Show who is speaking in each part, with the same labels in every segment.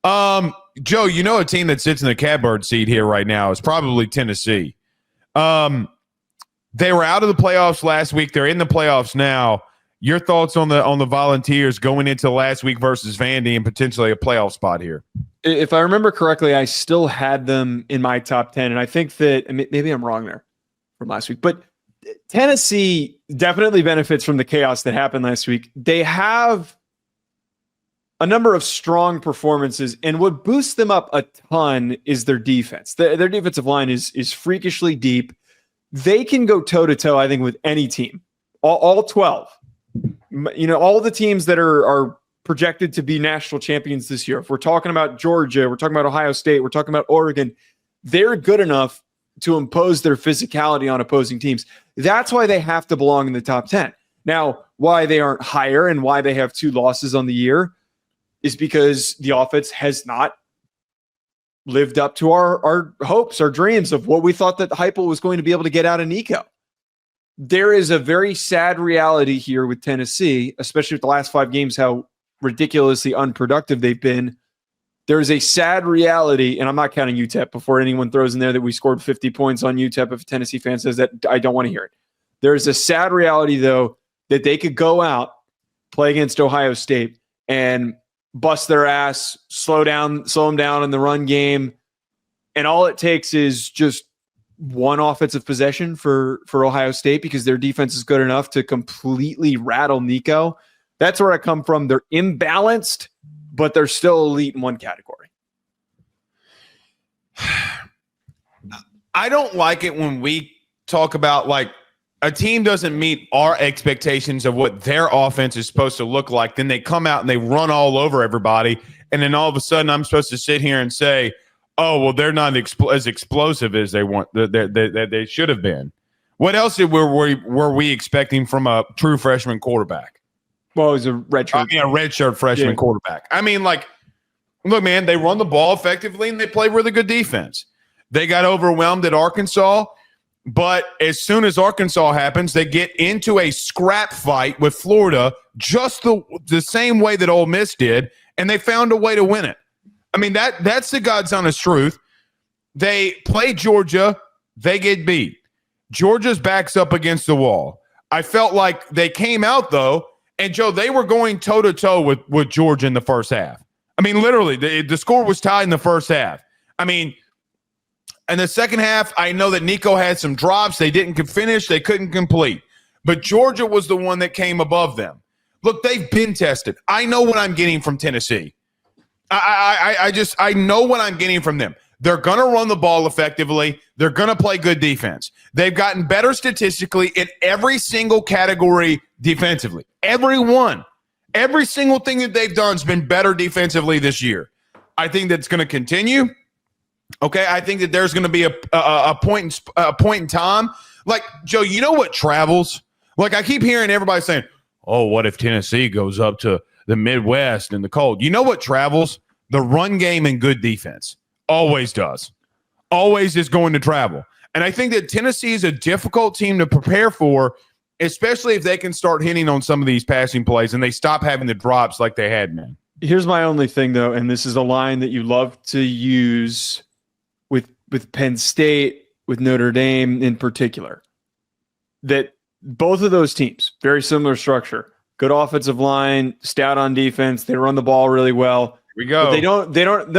Speaker 1: Joe, a team that sits in the catbird seat here right now is probably Tennessee. They were out of the playoffs last week. They're in the playoffs now. Your thoughts on the Volunteers going into last week versus Vandy and potentially a playoff spot here?
Speaker 2: If I remember correctly, I still had them in my top 10, and I think that maybe I'm wrong there from last week, but Tennessee definitely benefits from the chaos that happened last week. They have a number of strong performances, and what boosts them up a ton is their defense. Their defensive line is freakishly deep. They can go toe-to-toe, I think, with any team, all 12. All the teams that are projected to be national champions this year. If we're talking about Georgia, we're talking about Ohio State, we're talking about Oregon, they're good enough to impose their physicality on opposing teams. That's why they have to belong in the top 10. Now, why they aren't higher and why they have 2 losses on the year is because the offense has not lived up to our hopes, our dreams of what we thought that Heupel was going to be able to get out of Nico. There is a very sad reality here with Tennessee, especially with the last 5 games, how ridiculously unproductive they've been. There is a sad reality, and I'm not counting UTEP before anyone throws in there that we scored 50 points on UTEP. If a Tennessee fan says that, I don't want to hear it. There is a sad reality, though, that they could go out, play against Ohio State, and bust their ass, slow them down in the run game, and all it takes is just one offensive possession for Ohio State because their defense is good enough to completely rattle Nico. That's where I come from. They're imbalanced, but they're still elite in one category.
Speaker 1: I don't like it when we talk about like a team doesn't meet our expectations of what their offense is supposed to look like. Then they come out and they run all over everybody. And then all of a sudden I'm supposed to sit here and say, oh, well, they're not as explosive as they want that they should have been. What else were we expecting from a true freshman quarterback?
Speaker 2: Well, it was a redshirt
Speaker 1: freshman quarterback. I mean, like, look, man, they run the ball effectively and they play really good defense. They got overwhelmed at Arkansas, but as soon as Arkansas happens, they get into a scrap fight with Florida just the same way that Ole Miss did, and they found a way to win it. I mean, that's the God's honest truth. They play Georgia, they get beat. Georgia's back's up against the wall. I felt like they came out, though, and, Joe, they were going toe-to-toe with Georgia in the first half. I mean, literally, the score was tied in the first half. I mean, in the second half, I know that Nico had some drops. They didn't finish. They couldn't complete. But Georgia was the one that came above them. Look, they've been tested. I know what I'm getting from Tennessee. I know what I'm getting from them. They're going to run the ball effectively. They're going to play good defense. They've gotten better statistically in every single category defensively. Every one. Every single thing that they've done has been better defensively this year. I think that's going to continue. Okay, I think that there's going to be a point in time. Like, Joe, you know what travels? Like, I keep hearing everybody saying, oh, what if Tennessee goes up to the Midwest and the cold? You know what travels? The run game and good defense. Always does. Always is going to travel. And I think that Tennessee is a difficult team to prepare for, especially if they can start hitting on some of these passing plays and they stop having the drops like they had, man.
Speaker 2: Here's my only thing, though, and this is a line that you love to use with Penn State, with Notre Dame in particular, that both of those teams, very similar structure, good offensive line, stout on defense, they run the ball really well.
Speaker 1: Here we go.
Speaker 2: But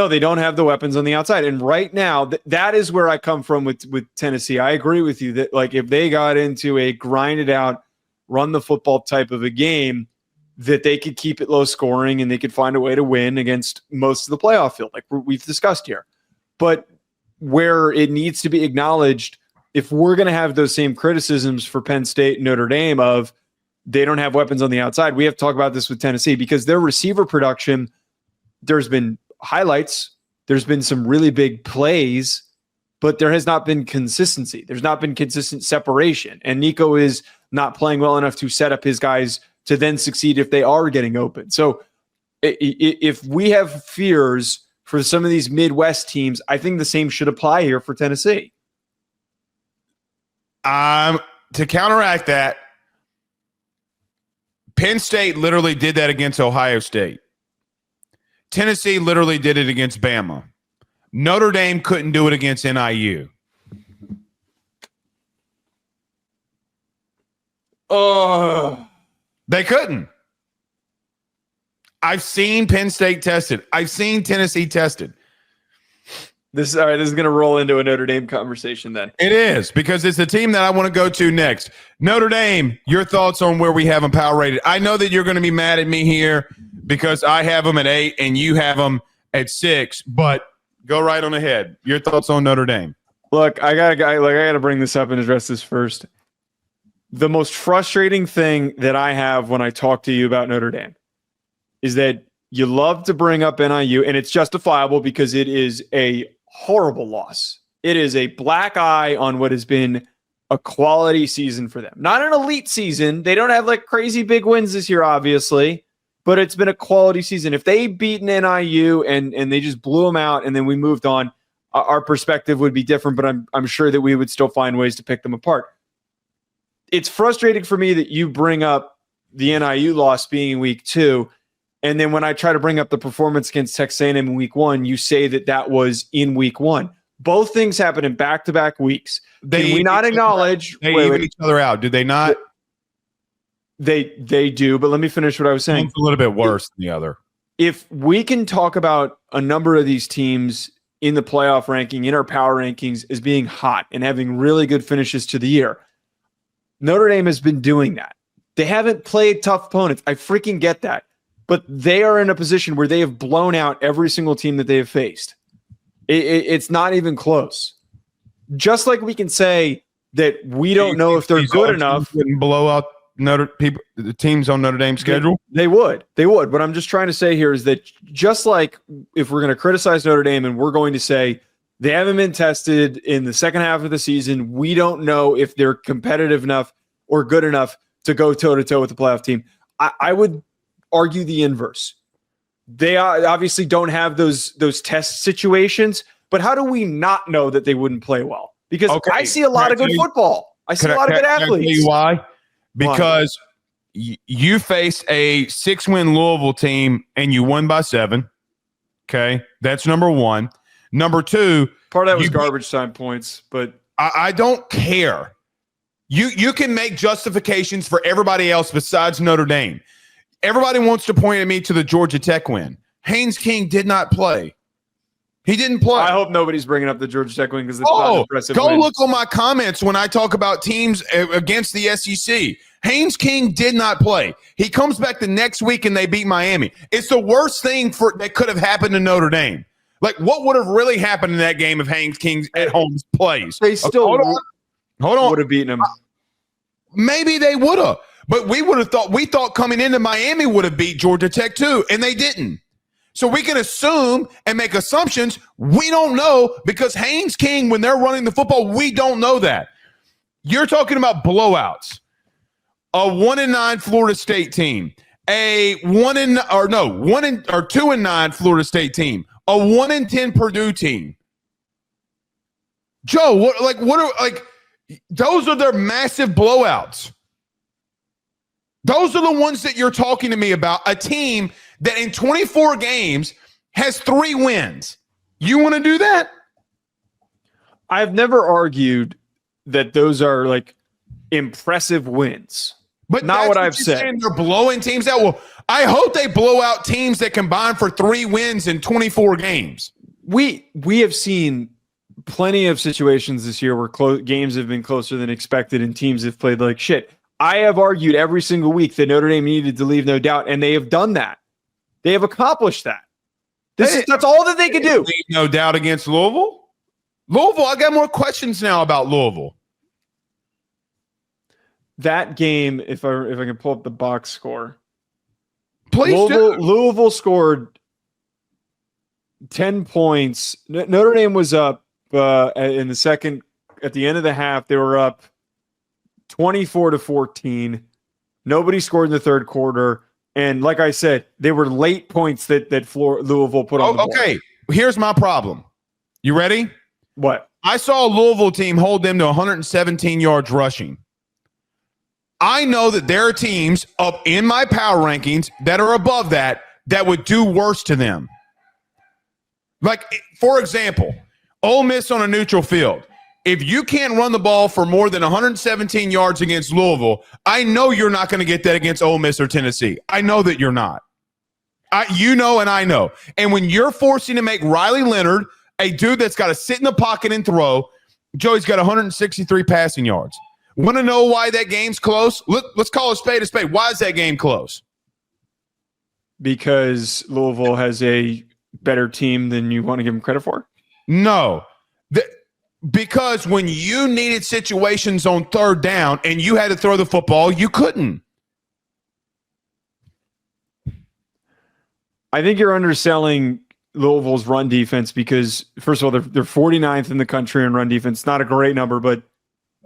Speaker 2: they don't have the weapons on the outside. And right now, that is where I come from with Tennessee. I agree with you that, like, if they got into a grinded out, run the football type of a game, that they could keep it low scoring and they could find a way to win against most of the playoff field, like we've discussed here. But where it needs to be acknowledged, if we're going to have those same criticisms for Penn State and Notre Dame of they don't have weapons on the outside, we have to talk about this with Tennessee because their receiver production, there's been highlights, there's been some really big plays, but there has not been consistency. There's not been consistent separation. And Nico is not playing well enough to set up his guys to then succeed if they are getting open. So if we have fears for some of these Midwest teams, I think the same should apply here for Tennessee.
Speaker 1: To counteract that, Penn State literally did that against Ohio State. Tennessee literally did it against Bama. Notre Dame couldn't do it against NIU.
Speaker 2: Oh,
Speaker 1: They couldn't. I've seen Penn State tested. I've seen Tennessee tested.
Speaker 2: This is going to roll into a Notre Dame conversation then.
Speaker 1: It is, because it's the team that I want to go to next. Notre Dame, your thoughts on where we have them power rated. I know that you're going to be mad at me here because I have them at 8 and you have them at 6, but go right on ahead. Your thoughts on Notre Dame.
Speaker 2: Look, I gotta bring this up and address this first. The most frustrating thing that I have when I talk to you about Notre Dame is that you love to bring up NIU, and it's justifiable because it is a horrible loss. It is a black eye on what has been a quality season for them. Not an elite season. They don't have like crazy big wins this year, obviously, but it's been a quality season. If they beat an NIU and they just blew them out and then we moved on, our perspective would be different, but I'm sure that we would still find ways to pick them apart. It's frustrating for me that you bring up the NIU loss being in week 2, and then when I try to bring up the performance against Texas A&M in week 1, you say that was in week 1. Both things happen in back-to-back weeks. Can we not acknowledge
Speaker 1: they even each other out? Do they not?
Speaker 2: They do, but let me finish what I was saying.
Speaker 1: One's a little bit worse than the other.
Speaker 2: If we can talk about a number of these teams in the playoff ranking, in our power rankings, as being hot and having really good finishes to the year, Notre Dame has been doing that. They haven't played tough opponents. I freaking get that. But they are in a position where they have blown out every single team that they have faced. It's not even close. Just like we can say that we don't know if they're good enough.
Speaker 1: Wouldn't blow out the teams on Notre Dame's schedule?
Speaker 2: They would. What I'm just trying to say here is that just like if we're going to criticize Notre Dame and we're going to say they haven't been tested in the second half of the season, we don't know if they're competitive enough or good enough to go toe-to-toe with the playoff team. I would argue the inverse. They obviously don't have those test situations, but how do we not know that they wouldn't play well? Because I see a lot of good football. I see a lot of good athletes.
Speaker 1: Can I tell you why? Because you face a 6-win Louisville team and you won by 7. Okay, that's number 1. Number 2,
Speaker 2: part of that was garbage time points, but
Speaker 1: I don't care. You can make justifications for everybody else besides Notre Dame. Everybody wants to point at me to the Georgia Tech win. Haynes King did not play. He didn't play.
Speaker 2: I hope nobody's bringing up the Georgia Tech win because it's not an impressive win.
Speaker 1: Look on my comments when I talk about teams against the SEC. Haynes King did not play. He comes back the next week and they beat Miami. It's the worst thing that could have happened to Notre Dame. Like, what would have really happened in that game if Haynes King at home plays?
Speaker 2: They still
Speaker 1: hold on.
Speaker 2: Would have beaten him.
Speaker 1: Maybe they would have. But we thought coming into Miami would have beat Georgia Tech too, and they didn't. So we can assume and make assumptions. We don't know because Haynes King, when they're running the football, we don't know that. You're talking about blowouts. A 1-9 Florida State team, a 2-9 Florida State team, a 1-10 Purdue team. Joe, those are their massive blowouts. Those are the ones that you're talking to me about. A team that in 24 games has 3 wins. You want to do that?
Speaker 2: I've never argued that those are like impressive wins. But not what I've said.
Speaker 1: They're blowing teams out. Well, I hope they blow out teams that combine for 3 wins in 24 games.
Speaker 2: We have seen plenty of situations this year where games have been closer than expected and teams have played like shit. I have argued every single week that Notre Dame needed to leave no doubt, and they have done that. They have accomplished that. That's all that they could do.
Speaker 1: Leave no doubt against Louisville. I got more questions now about Louisville.
Speaker 2: That game, if I can pull up the box score.
Speaker 1: Please
Speaker 2: Louisville scored 10 points. Notre Dame was up in the second. At the end of the half, they were up 24-14. Nobody scored in the third quarter. And like I said, they were late points that Louisville put on the board.
Speaker 1: Okay, here's my problem. You ready?
Speaker 2: What?
Speaker 1: I saw a Louisville team hold them to 117 yards rushing. I know that there are teams up in my power rankings that are above that would do worse to them. Like, for example, Ole Miss on a neutral field. If you can't run the ball for more than 117 yards against Louisville, I know you're not going to get that against Ole Miss or Tennessee. I know that you're not. You know and I know. And when you're forcing to make Riley Leonard, a dude that's got to sit in the pocket and throw, Joey's got 163 passing yards. Want to know why that game's close? Let's call a spade a spade. Why is that game close?
Speaker 2: Because Louisville has a better team than you want to give them credit for?
Speaker 1: No. Because when you needed situations on third down and you had to throw the football, you couldn't.
Speaker 2: I think you're underselling Louisville's run defense because, first of all, they're 49th in the country in run defense. Not a great number, but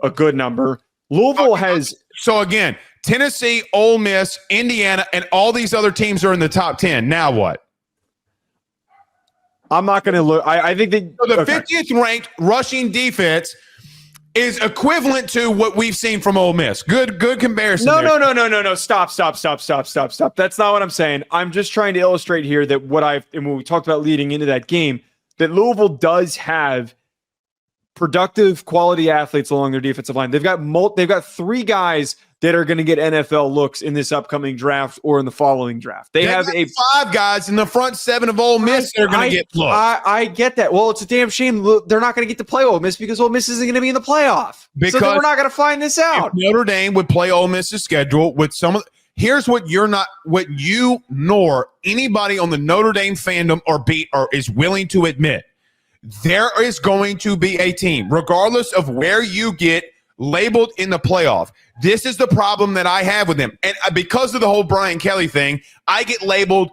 Speaker 2: a good number. Louisville has...
Speaker 1: So, again, Tennessee, Ole Miss, Indiana, and all these other teams are in the top 10. Now what?
Speaker 2: I'm not going to look. I think that
Speaker 1: so the 50th ranked rushing defense is equivalent to what we've seen from Ole Miss. Good comparison.
Speaker 2: No. Stop. That's not what I'm saying. I'm just trying to illustrate here that and when we talked about leading into that game, that Louisville does have productive quality athletes along their defensive line. They've got three guys that are going to get NFL looks in this upcoming draft or in the following draft. They have
Speaker 1: five guys in the front seven of Ole Miss that are going to get looks.
Speaker 2: I get that. Well, it's a damn shame they're not going to get to play Ole Miss because Ole Miss isn't going to be in the playoff.
Speaker 1: Because
Speaker 2: so we're not going to find this out.
Speaker 1: Notre Dame would play Ole Miss's schedule with some of here's what you nor anybody on the Notre Dame fandom or beat or is willing to admit. There is going to be a team, regardless of where you get labeled in the playoff. This is the problem that I have with them. And because of the whole Brian Kelly thing, I get labeled,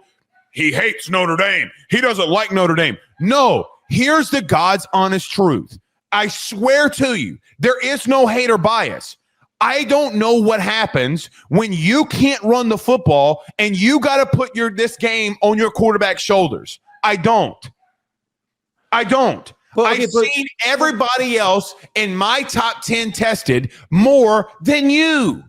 Speaker 1: he hates Notre Dame. He doesn't like Notre Dame. No, here's the God's honest truth. I swear to you, there is no hate or bias. I don't know what happens when you can't run the football and you got to put this game on your quarterback's shoulders. I don't. Well, I've seen everybody else in my top 10 tested more than you.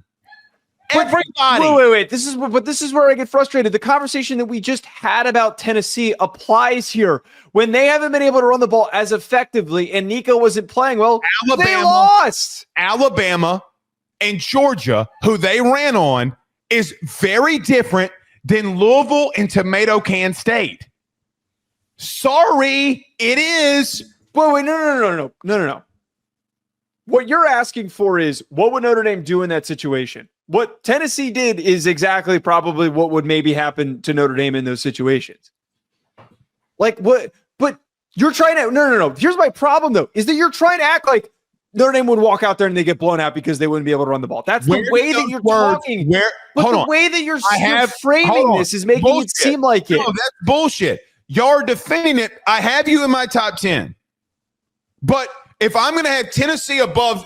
Speaker 1: Everybody.
Speaker 2: Wait. This is where I get frustrated. The conversation that we just had about Tennessee applies here. When they haven't been able to run the ball as effectively and Nico wasn't playing well, they lost.
Speaker 1: Alabama and Georgia, who they ran on, is very different than Louisville and Tomato Can State. Sorry, it is.
Speaker 2: Wait, no. What you're asking for is, what would Notre Dame do in that situation? What Tennessee did is exactly probably what would maybe happen to Notre Dame in those situations. Like what? But you're trying to, no. Here's my problem though, is that you're trying to act like Notre Dame would walk out there and they get blown out because they wouldn't be able to run the ball. That's the way that you're talking. The way that you're framing this is making it seem like it.
Speaker 1: No, that's bullshit. You're defending it. I have you in my top 10. But if I'm going to have Tennessee above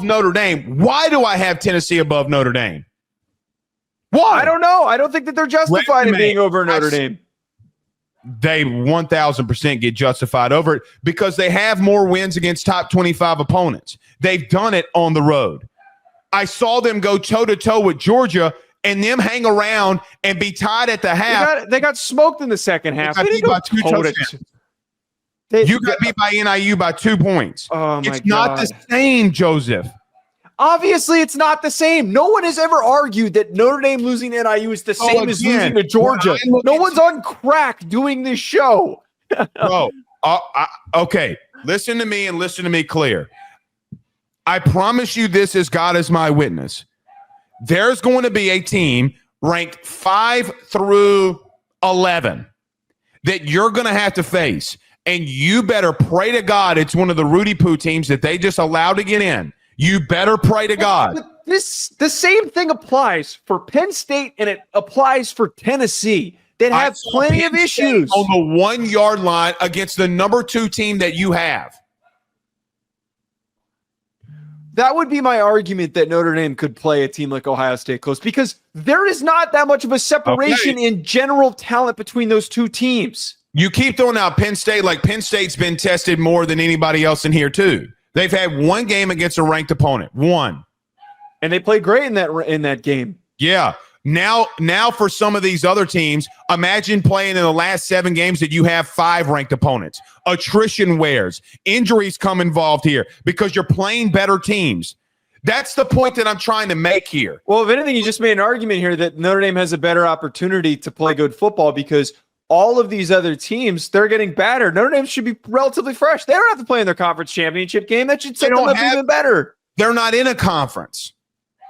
Speaker 1: Notre Dame, why do I have Tennessee above Notre Dame? Why?
Speaker 2: I don't know. I don't think that they're justified in being over Notre Dame.
Speaker 1: They 1,000% get justified over it because they have more wins against top 25 opponents. They've done it on the road. I saw them go toe-to-toe with Georgia and them hang around and be tied at the half.
Speaker 2: They got smoked in the second half.
Speaker 1: They got beat by 2 touchdowns. You got beat by NIU by 2 points.
Speaker 2: Oh my God.
Speaker 1: It's not the same, Joseph.
Speaker 2: Obviously, it's not the same. No one has ever argued that Notre Dame losing to NIU is the same as losing to Georgia. No one's on crack doing this show.
Speaker 1: Bro, okay. Listen to me and listen to me clear. I promise you this as God is my witness. There's going to be a team ranked 5 through 11 that you're going to have to face. And you better pray to God it's one of the Rudy Poo teams that they just allowed to get in. You better pray to God.
Speaker 2: But the same thing applies for Penn State and it applies for Tennessee that have plenty of issues.
Speaker 1: On the 1 yard line against the number 2 team that you have.
Speaker 2: That would be my argument that Notre Dame could play a team like Ohio State close because there is not that much of a separation in general talent between those two teams.
Speaker 1: You keep throwing out Penn State like Penn State's been tested more than anybody else in here too. They've had one game against a ranked opponent. One.
Speaker 2: And they played great in that game.
Speaker 1: Yeah. Now for some of these other teams, imagine playing in the last 7 games that you have 5 ranked opponents. Attrition wears. Injuries come involved here because you're playing better teams. That's the point that I'm trying to make here.
Speaker 2: Well, if anything, you just made an argument here that Notre Dame has a better opportunity to play good football because all of these other teams, they're getting battered. Notre Dame should be relatively fresh. They don't have to play in their conference championship game. That should set them up even better.
Speaker 1: They're not in a conference.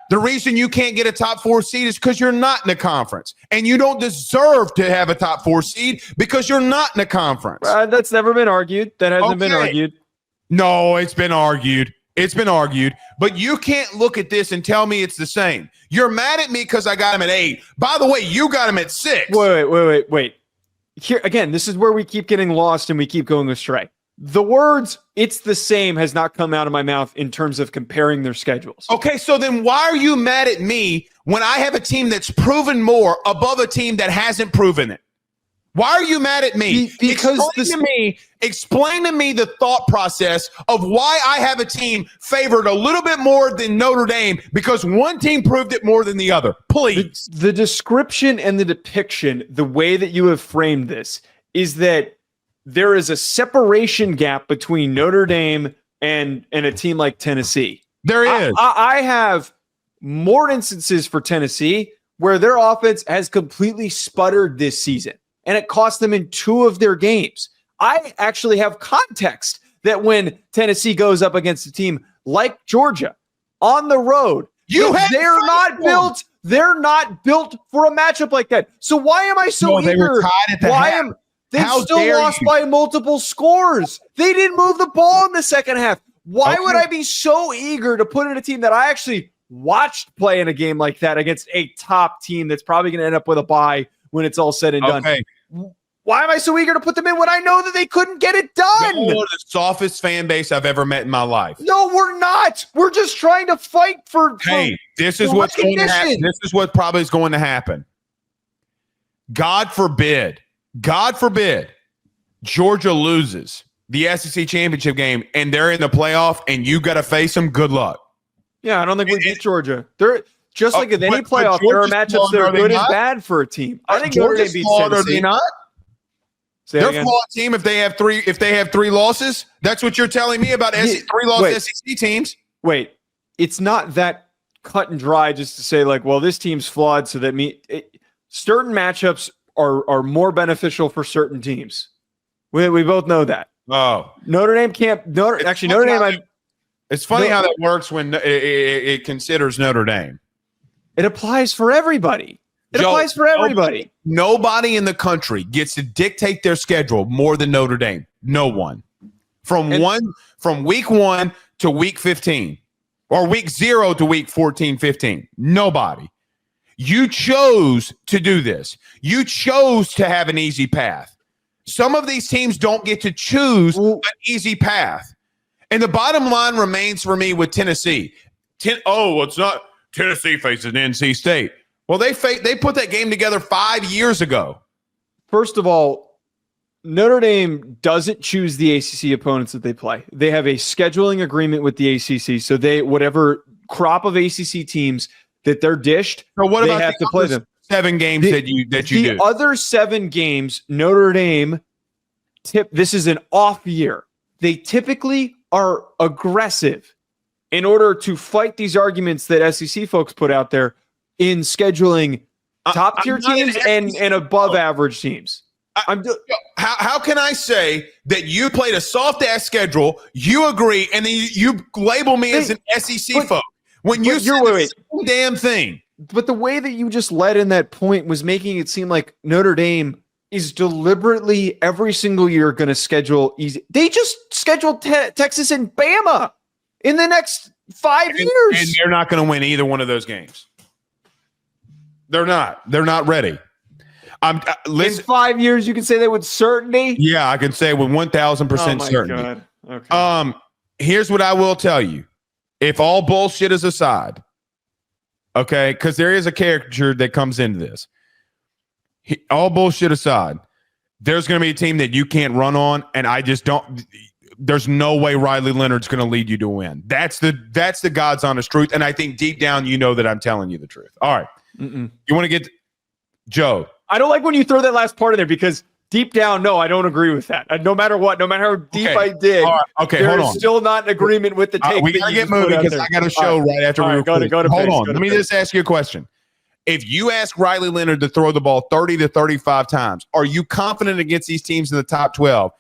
Speaker 1: The reason you can't get a top 4 seed is because you're not in a conference. And you don't deserve to have a top 4 seed because you're not in a conference.
Speaker 2: That's never been argued. That hasn't been argued.
Speaker 1: No, it's been argued. It's been argued. But you can't look at this and tell me it's the same. You're mad at me because I got him at 8. By the way, you got him at 6.
Speaker 2: Wait. Here again, this is where we keep getting lost and we keep going astray. The words "it's the same" has not come out of my mouth in terms of comparing their schedules.
Speaker 1: Okay, so then why are you mad at me when I have a team that's proven more above a team that hasn't proven it? Why are you mad at me?
Speaker 2: Because
Speaker 1: explain to me the thought process of why I have a team favored a little bit more than Notre Dame because one team proved it more than the other. Please.
Speaker 2: The description and the depiction, the way that you have framed this, is that there is a separation gap between Notre Dame and a team like Tennessee.
Speaker 1: There is.
Speaker 2: I have more instances for Tennessee where their offense has completely sputtered this season, and it cost them in 2 of their games. I actually have context that when Tennessee goes up against a team like Georgia on the road, they're not built for a matchup like that. So why am I so eager?
Speaker 1: They were tied at the half.
Speaker 2: They still lost by multiple scores. They didn't move the ball in the second half. Why would I be so eager to put in a team that I actually watched play in a game like that against a top team that's probably going to end up with a bye when it's all said and done? Why am I so eager to put them in when I know that they couldn't get it done?
Speaker 1: You're the softest fan base I've ever met in my life.
Speaker 2: No, we're not. We're just trying to fight for.
Speaker 1: This is what's going to happen. This is what probably is going to happen. God forbid, Georgia loses the SEC championship game and they're in the playoff and you got to face them. Good luck.
Speaker 2: Yeah, I don't think we beat Georgia. They're just like in any playoff. There are matchups that are good and bad for a team. I think Notre Dame beats Tennessee.
Speaker 1: They're a flawed team if they have 3 losses. That's what you're telling me about 3-loss SEC teams.
Speaker 2: Wait, it's not that cut and dry just to say like, well, this team's flawed, so that certain matchups are more beneficial for certain teams. We both know that.
Speaker 1: Oh,
Speaker 2: Notre Dame can't. Notre Dame.
Speaker 1: It's funny how that works when it considers Notre Dame.
Speaker 2: It applies for everybody. Applies for everybody.
Speaker 1: Nobody in the country gets to dictate their schedule more than Notre Dame. No one. From week 1 to week 15, or week 0 to week 14, 15. Nobody. You chose to do this. You chose to have an easy path. Some of these teams don't get to choose an easy path. And the bottom line remains for me with Tennessee. It's not Tennessee faces NC State. Well, they put that game together 5 years ago.
Speaker 2: First of all, Notre Dame doesn't choose the ACC opponents that they play. They have a scheduling agreement with the ACC, so whatever crop of ACC teams that they're dished, they have to play them.
Speaker 1: 7 games that you do.
Speaker 2: The other 7 games, Notre Dame this is an off year. They typically are aggressive in order to fight these arguments that SEC folks put out there in scheduling top tier teams and above average teams.
Speaker 1: How can I say that you played a soft ass schedule? You agree, and then you label me as an SEC folk when you said the same damn thing.
Speaker 2: But the way that you just led in that point was making it seem like Notre Dame is deliberately every single year going to schedule easy. They just scheduled Texas and Bama in the next 5 years,
Speaker 1: and they're not going to win either one of those games. They're not. They're not ready.
Speaker 2: In 5 years, you can say that with certainty?
Speaker 1: Yeah, I can say with 1,000% certainty. God. Okay. Here's what I will tell you. If all bullshit is aside, okay, because there is a caricature that comes into this. All bullshit aside, there's going to be a team that you can't run on, and I just don't – there's no way Riley Leonard's going to lead you to win. That's the God's honest truth, and I think deep down you know that I'm telling you the truth. All right.
Speaker 2: Mm-mm.
Speaker 1: You want to get Joe?
Speaker 2: I don't like when you throw that last part in there because deep down, no, I don't agree with that. No matter what, no matter how deep I dig,
Speaker 1: okay, hold on.
Speaker 2: Still not in agreement with the take.
Speaker 1: We gotta get moving because I got a show right after we record. Hold on. Let me just ask you a question. If you ask Riley Leonard to throw the ball 30 to 35 times, are you confident against these teams in the top 12?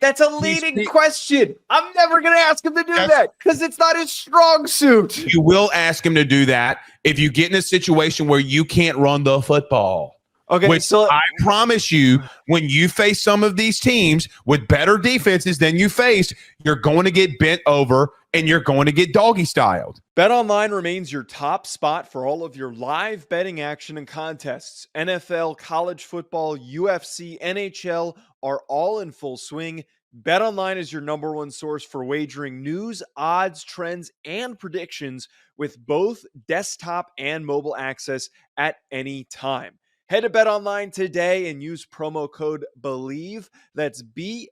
Speaker 2: That's a leading question. I'm never going to ask him to do that because it's not his strong suit.
Speaker 1: You will ask him to do that if you get in a situation where you can't run the football.
Speaker 2: Okay, so
Speaker 1: I promise you, when you face some of these teams with better defenses than you face, you're going to get bent over and you're going to get doggy styled.
Speaker 2: BetOnline remains your top spot for all of your live betting action and contests. NFL, college football, UFC, NHL are all in full swing. BetOnline is your number one source for wagering news, odds, trends, and predictions with both desktop and mobile access at any time. Head to BetOnline today and use promo code BELIEVE, that's BLEAV,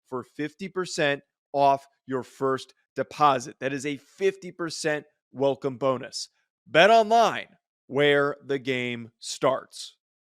Speaker 2: for 50% off your first deposit. That is a 50% welcome bonus. BetOnline, where the game starts.